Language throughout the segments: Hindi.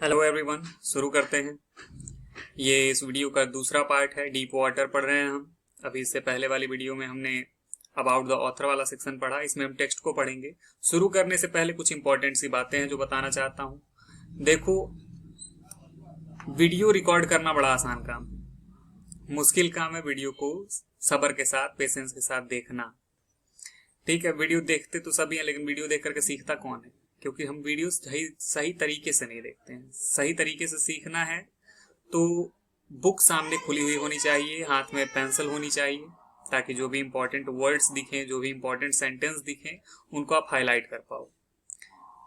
हेलो एवरीवन, शुरू करते हैं। ये इस वीडियो का दूसरा पार्ट है। डीप वाटर पढ़ रहे हैं हम। अभी इससे पहले वाली वीडियो में हमने अबाउट द ऑथर वाला सेक्शन पढ़ा। इसमें हम टेक्स्ट को पढ़ेंगे। शुरू करने से पहले कुछ इंपॉर्टेंट सी बातें हैं जो बताना चाहता हूँ। देखो, वीडियो रिकॉर्ड करना बड़ा आसान काम है, मुश्किल काम है वीडियो को सब्र के साथ, पेशेंस के साथ देखना। ठीक है, वीडियो देखते तो सभी हैं, लेकिन वीडियो देख करके सीखता कौन है? क्योंकि हम वीडियो सही तरीके से नहीं देखते हैं। सही तरीके से सीखना है तो बुक सामने खुली हुई होनी चाहिए, हाथ में पेंसिल होनी चाहिए, ताकि जो भी इंपॉर्टेंट वर्ड्स दिखें, जो भी इंपॉर्टेंट सेंटेंस दिखें, उनको आप हाईलाइट कर पाओ।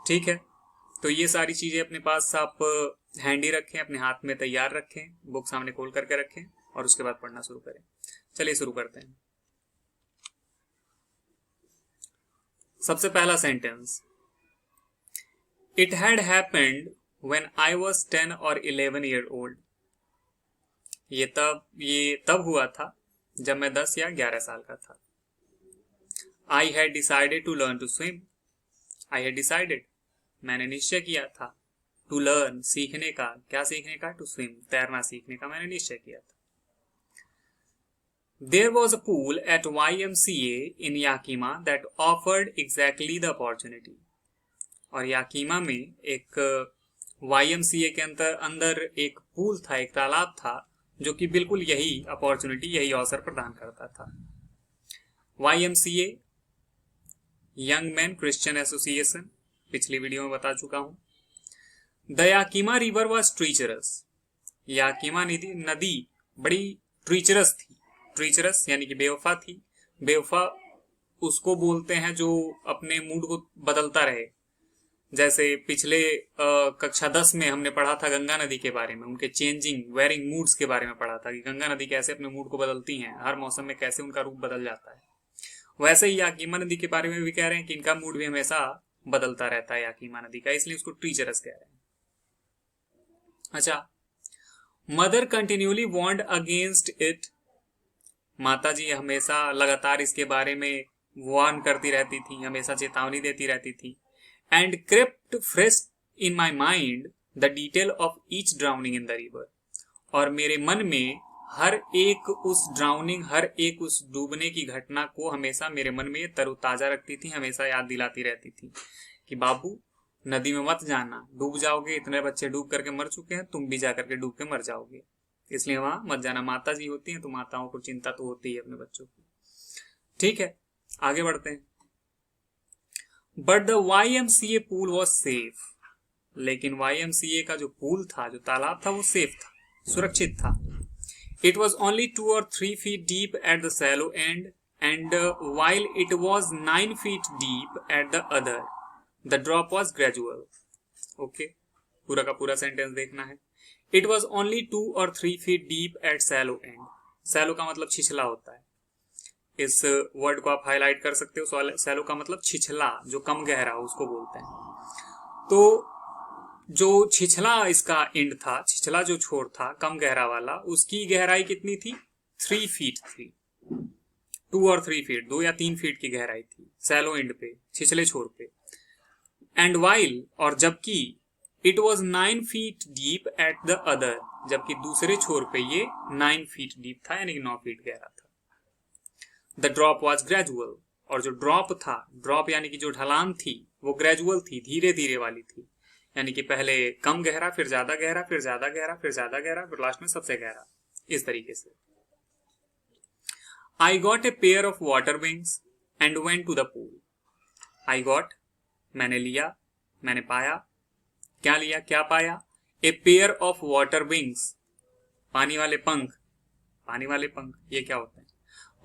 ठीक है, तो ये सारी चीजें अपने पास आप हैंडी रखें, अपने हाथ में तैयार रखें, बुक सामने खोल करके रखें और उसके बाद पढ़ना शुरू करें। चलिए शुरू करते हैं। सबसे पहला sentence, it had happened when I was 10 और 11 ईयर ओल्ड। ये तब हुआ था जब मैं 10 या 11 साल का था। I had decided to learn to swim. I had decided, मैंने निश्चय किया था, टू लर्न, सीखने का। क्या सीखने का? टू स्विम, तैरना सीखने का मैंने निश्चय किया था। There was a pool at YMCA in Yakima that offered exactly the opportunity. और याकीमा में एक YMCA के अंदर एक पूल था, एक तालाब था, जो कि बिल्कुल यही अपॉर्चुनिटी, यही अवसर प्रदान करता था। YMCA, young man Christian association, पिछली वीडियो में बता चुका हूं। The Yakima river was treacherous. Yakima नदी बड़ी ट्रीचरस थी। ट्रीचरस यानी कि बेवफा थी। बेवफा उसको बोलते हैं जो अपने मूड को बदलता रहे। जैसे पिछले कक्षा 10 में हमने पढ़ा था गंगा नदी के बारे में, उनके चेंजिंग वेरिंग मूड्स के बारे में पढ़ा था कि गंगा नदी कैसे अपने मूड को बदलती हैं, हर मौसम में कैसे उनका रूप बदल जाता है। वैसे ही याकीमा नदी के बारे में भी कह रहे हैं कि इनका मूड भी हमेशा बदलता रहता है याकीमा नदी का, इसलिए उसको ट्रीचरस कह रहे हैं। अच्छा, mother continually warned against it. माता जी हमेशा लगातार इसके बारे में वार्न करती रहती थी, हमेशा चेतावनी देती रहती थी। And crypt fresh in my mind the detail of each drowning in the river. और मेरे मन में हर एक उस ड्राउनिंग, हर एक उस डूबने की घटना को हमेशा मेरे मन में तरोताजा रखती थी, हमेशा याद दिलाती रहती थी कि बाबू, नदी में मत जाना, डूब जाओगे, इतने बच्चे डूब करके मर चुके हैं, तुम भी जाकर के डूब के मर जाओगे, इसलिए वहां मत जाना। माता जी होती हैं तो माताओं को चिंता तो होती है अपने बच्चों की। ठीक है, आगे बढ़ते हैं। But the YMCA pool was safe. लेकिन YMCA का जो पूल था, जो तालाब था, वो सेफ था, सुरक्षित था। It was only 2 or 3 feet deep at the shallow end and while it was 9 feet deep at the other, the drop was gradual. Okay, पूरा का पूरा सेंटेंस देखना है। It was only 2 or 3 feet deep at shallow end. Shallow का मतलब छिछला होता है, इस वर्ड को आप हाईलाइट कर सकते हो। सैलो का मतलब छिछला, जो कम गहरा हो उसको बोलते हैं। तो जो छिछला इसका एंड था, छिछला जो छोर था कम गहरा वाला, उसकी गहराई कितनी थी? 3 feet थी। 2 और 3 feet, 2 या 3 feet की गहराई थी सैलो एंड पे, छिछले छोर पे। एंड वाइल, और जबकि, it was 9 feet deep at the other, जबकि दूसरे छोर पे ये 9 feet डीप था, यानी कि 9 feet गहरा था। द ड्रॉप वॉज ग्रेजुअल, और जो ड्रॉप था, ड्रॉप यानी कि जो ढलान थी, वो ग्रेजुअल थी, धीरे धीरे वाली थी, यानी कि पहले कम गहरा, फिर ज्यादा गहरा, फिर ज्यादा गहरा, फिर ज्यादा गहरा, फिर लास्ट में सबसे गहरा, इस तरीके से। I got a pair of water wings and went to the pool. I got, मैंने लिया, मैंने पाया। क्या लिया, क्या पाया? A pair of water wings, पानी वाले पंख। पानी वाले पंख ये क्या होते हैं?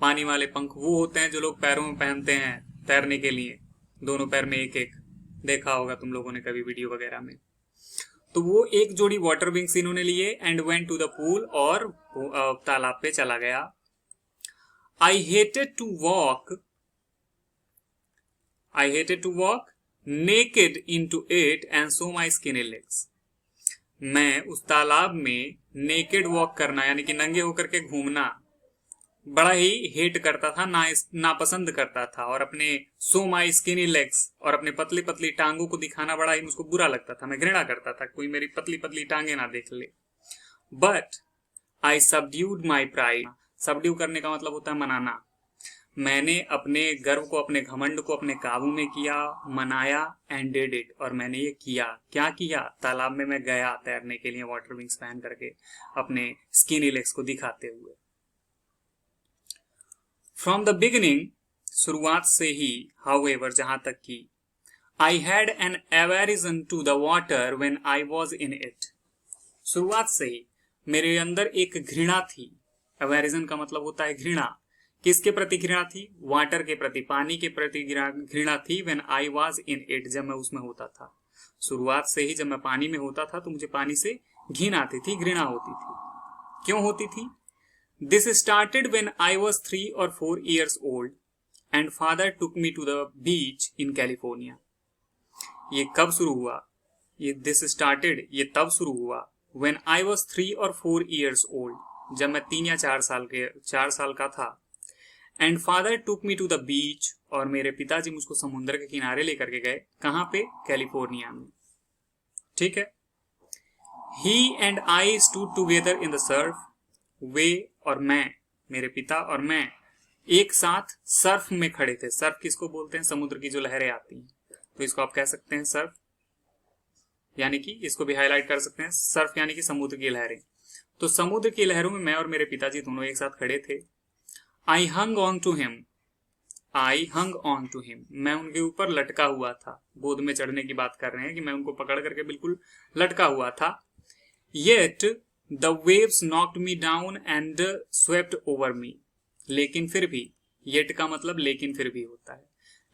पानी वाले पंख वो होते हैं जो लोग पैरों में पहनते हैं तैरने के लिए, दोनों पैर में एक एक, देखा होगा तुम लोगों ने कभी वीडियो वगैरह में। तो वो एक जोड़ी वाटर विंग्स इन्होंने लिए। And went to the pool, और तालाब पे चला गया। I hated to walk, I hated to walk naked into it and so my skinny legs. मैं उस तालाब में नेकेड वॉक करना, यानी कि नंगे होकर के घूमना, बड़ा ही हेट करता था, नापसंद करता था, और अपने सो माई स्किनी लेग्स और अपने पतली पतली टांगों को दिखाना बड़ा ही मुझको बुरा लगता था। मैं घृणा करता था कोई मेरी पतली पतली टांगे ना देख ले। But I subdued my pride. Subdue करने का मतलब होता है मनाना। मैंने अपने गर्व को, अपने घमंड को अपने काबू में किया, मनाया, एंड डिड इट। और मैंने ये किया। क्या किया? तालाब में मैं गया तैरने के लिए वाटर विंग्स पहन करके, अपने स्किनी लेग्स को दिखाते हुए। फ्रॉम द बिगिनिंग, शुरुआत से ही, हाउएवर जहां तक की, I had an aversion to the water when I was in it. शुरुआत से ही मेरे अंदर एक घृणा थी। एवेरिजन का मतलब होता है घृणा। किसके प्रति घृणा थी? वाटर के प्रति, पानी के प्रति घृणा थी। When I was in it, जब मैं उसमें होता था। शुरुआत से ही जब मैं पानी में होता था तो मुझे पानी से घिन आती थी, घृणा होती थी। क्यों होती थी? This started when I was 3 or 4 years old and father took me to the beach in California. ये कब शुरू हुआ? ये दिस स्टार्टेड, ये तब शुरू हुआ when I was 3 or 4 years old, जब मैं 3 या 4 साल का था। And father took me to the beach, और मेरे पिताजी मुझको समुद्र के किनारे लेकर के गए। कहां पे? कैलिफोर्निया में। ठीक है। He and I stood together in the surf. वे और मैं, मेरे पिता और मैं एक साथ सर्फ में खड़े थे। सर्फ किसको बोलते हैं? समुद्र की जो लहरें आती हैं, तो इसको आप कह सकते हैं सर्फ, यानी कि इसको भी हाईलाइट कर सकते हैं, सर्फ यानी कि समुद्र की लहरें। तो समुद्र की लहरों में मैं और मेरे पिताजी दोनों एक साथ खड़े थे। I hung on to him. I hung on to him, मैं उनके ऊपर लटका हुआ था। गोद में चढ़ने की बात कर रहे हैं कि मैं उनको पकड़ करके बिल्कुल लटका हुआ था। Yet the waves knocked me down and swept over me. लेकिन फिर भी, येट का मतलब लेकिन फिर भी होता है।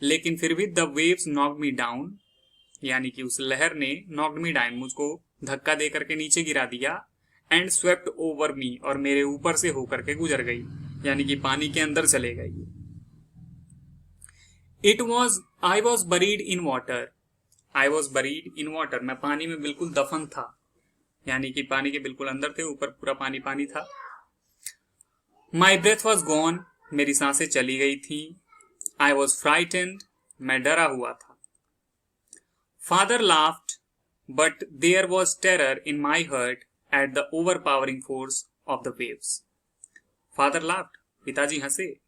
लेकिन फिर भी the waves knocked me down, यानी कि उस लहर ने नॉक्ड मी डाउन, मुझको धक्का दे करके नीचे गिरा दिया। एंड स्वेप्ट ओवर मी, और मेरे ऊपर से होकर के गुजर गई, यानी कि पानी के अंदर चले गई। It was, I was buried in water. I was buried in water, मैं पानी में बिल्कुल दफन था, यानी कि पानी के बिल्कुल अंदर थे, ऊपर पूरा पानी पानी था। माई ब्रेथ वॉज गॉन, मेरी सांसें चली गई थी। आई वॉज फ्राइटेंड, मैं डरा हुआ था। Father laughed, but there was terror in my heart at the overpowering force of the waves. Father laughed, पिताजी हंसे।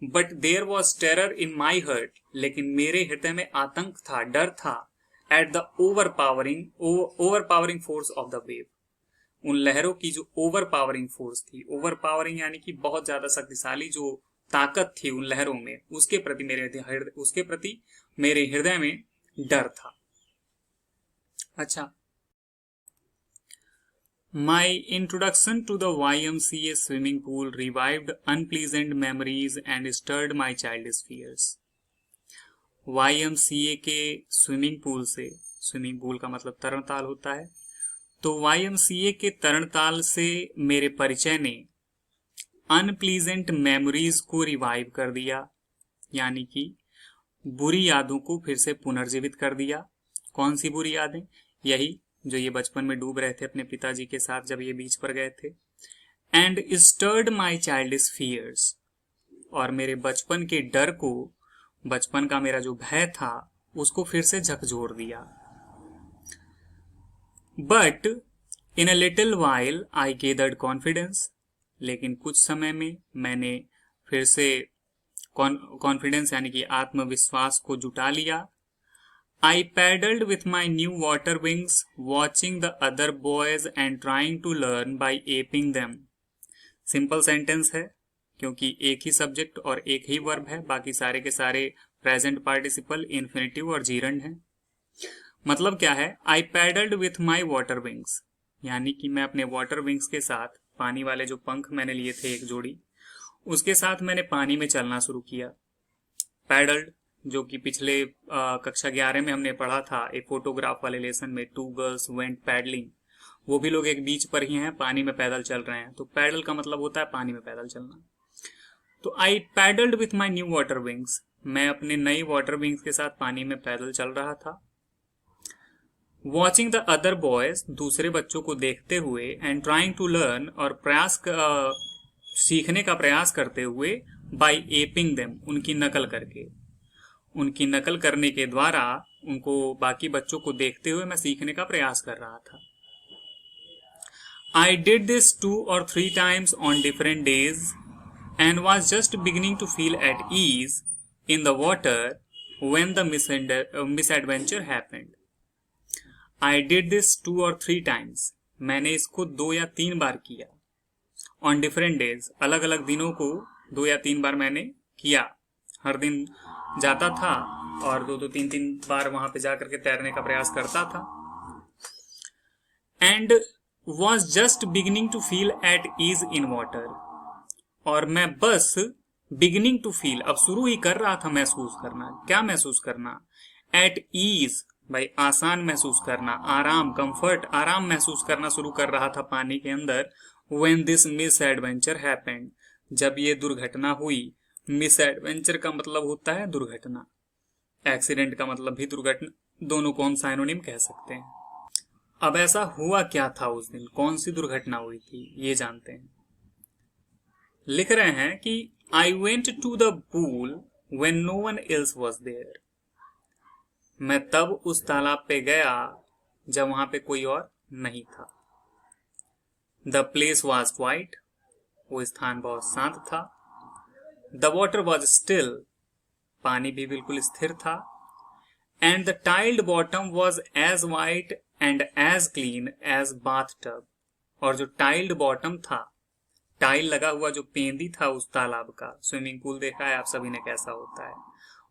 But there was terror in my hurt, लेकिन मेरे हृदय में आतंक था, डर था। At the overpowering force of the wave, उन लहरों की जो ओवरपावरिंग फोर्स थी। ओवरपावरिंग यानी कि बहुत ज्यादा शक्तिशाली जो ताकत थी उन लहरों में, उसके प्रति मेरे हृदय में डर था। अच्छा, My introduction to the YMCA swimming pool revived unpleasant memories and stirred my childish fears. YMCA के स्विमिंग पूल से, स्विमिंग पूल का मतलब तरणताल होता है, तो YMCA के तरणताल से मेरे परिचय ने अनप्लीजेंट मेमोरीज को रिवाइव कर दिया, यानी कि बुरी यादों को फिर से पुनर्जीवित कर दिया। कौन सी बुरी यादें? यही जो ये बचपन में डूब रहे थे अपने पिताजी के साथ जब ये बीच पर गए थे। And stirred my childish fears, और मेरे बचपन के डर को, बचपन का मेरा जो भय था उसको फिर से झकझोर दिया। But in a little while I gathered confidence, लेकिन कुछ समय में मैंने फिर से कॉन्फिडेंस यानी कि आत्मविश्वास को जुटा लिया। I paddled with my new water wings, watching the other boys and trying to learn by aping them. Simple sentence है क्योंकि एक ही सब्जेक्ट और एक ही वर्ब है, बाकी सारे के सारे प्रेजेंट पार्टिसिपल, इन्फिनेटिव और जीरंड हैं। मतलब क्या है? I paddled with my water wings, यानी कि मैं अपने वाटर विंग्स के साथ, पानी वाले जो पंख मैंने लिए थे एक जोड़ी, उसके साथ मैंने पानी में चलना शुरू किया। पैडल्ड, जो कि पिछले कक्षा 11 में हमने पढ़ा था एक फोटोग्राफ वाले लेसन में, 2 गर्ल्स वेंट पैडलिंग, वो भी लोग एक बीच पर ही हैं, पानी में पैदल चल रहे हैं। तो पैडल का मतलब होता है पानी में पैदल चलना। तो I paddled with my new water wings, मैं अपने नई वाटर विंग्स के साथ पानी में पैदल चल रहा था। वॉचिंग द अदर बॉयज, दूसरे बच्चों को देखते हुए, एंड ट्राइंग टू लर्न, और प्रयास सीखने का प्रयास करते हुए, बाई एपिंग देम, उनकी नकल करके, उनकी नकल करने के द्वारा उनको, बाकी बच्चों को देखते हुए मैं सीखने का प्रयास कर रहा था। I did this 2 or 3 times on different days and was just beginning to feel at ease in the water when the misadventure happened. I did this 2 or 3 times. मैंने इसको 2 या 3 बार किया। On different days, अलग अलग दिनों को 2 या 3 बार मैंने किया। हर दिन जाता था और 2-3 बार वहां पे जाकर के तैरने का प्रयास करता था। And was just beginning to feel at ease in water. और मैं बस beginning to feel, अब शुरू ही कर रहा था महसूस करना। क्या महसूस करना? at ease, भाई आसान महसूस करना, आराम, कंफर्ट, आराम महसूस करना शुरू कर रहा था पानी के अंदर। when this misadventure happened, जब ये दुर्घटना हुई। मिसएडवेंचर का मतलब होता है दुर्घटना, एक्सीडेंट का मतलब भी दुर्घटना, दोनों को हम साइनोनिम कह सकते हैं। अब ऐसा हुआ क्या था उस दिन, कौन सी दुर्घटना हुई थी, ये जानते हैं। लिख रहे हैं कि I went to the pool when no one else was there. मैं तब उस तालाब पे गया जब वहां पे कोई और नहीं था। द प्लेस वॉज क्वाइट, वो स्थान बहुत शांत था। द वॉटर वॉज स्टिल, पानी भी बिल्कुल स्थिर था। And the tiled bottom was as white and as clean as bath tub, और जो टाइल्ड बॉटम था, टाइल लगा हुआ जो पेंदी था उस तालाब का, स्विमिंग पूल देखा है आप सभी ने कैसा होता है,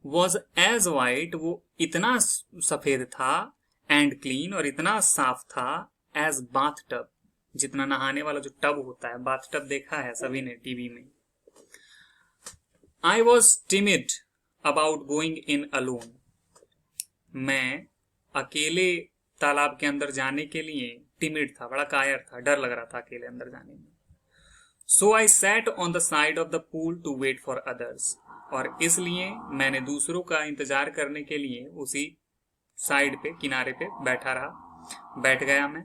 वॉज एज वाइट, वो इतना सफेद था, एंड क्लीन, और इतना साफ था, एज बाथ टब, जितना नहाने वाला जो टब होता है, बाथ टब देखा है सभी ने टीवी में। I was timid about going in alone, मैं अकेले तालाब के अंदर जाने के लिए टिमिड था, बड़ा कायर था, डर लग रहा था अकेले अंदर जाने में। So I sat on the side of the pool to wait for others, और इसलिए मैंने दूसरों का इंतजार करने के लिए उसी साइड पे, किनारे पे बैठ गया मैं।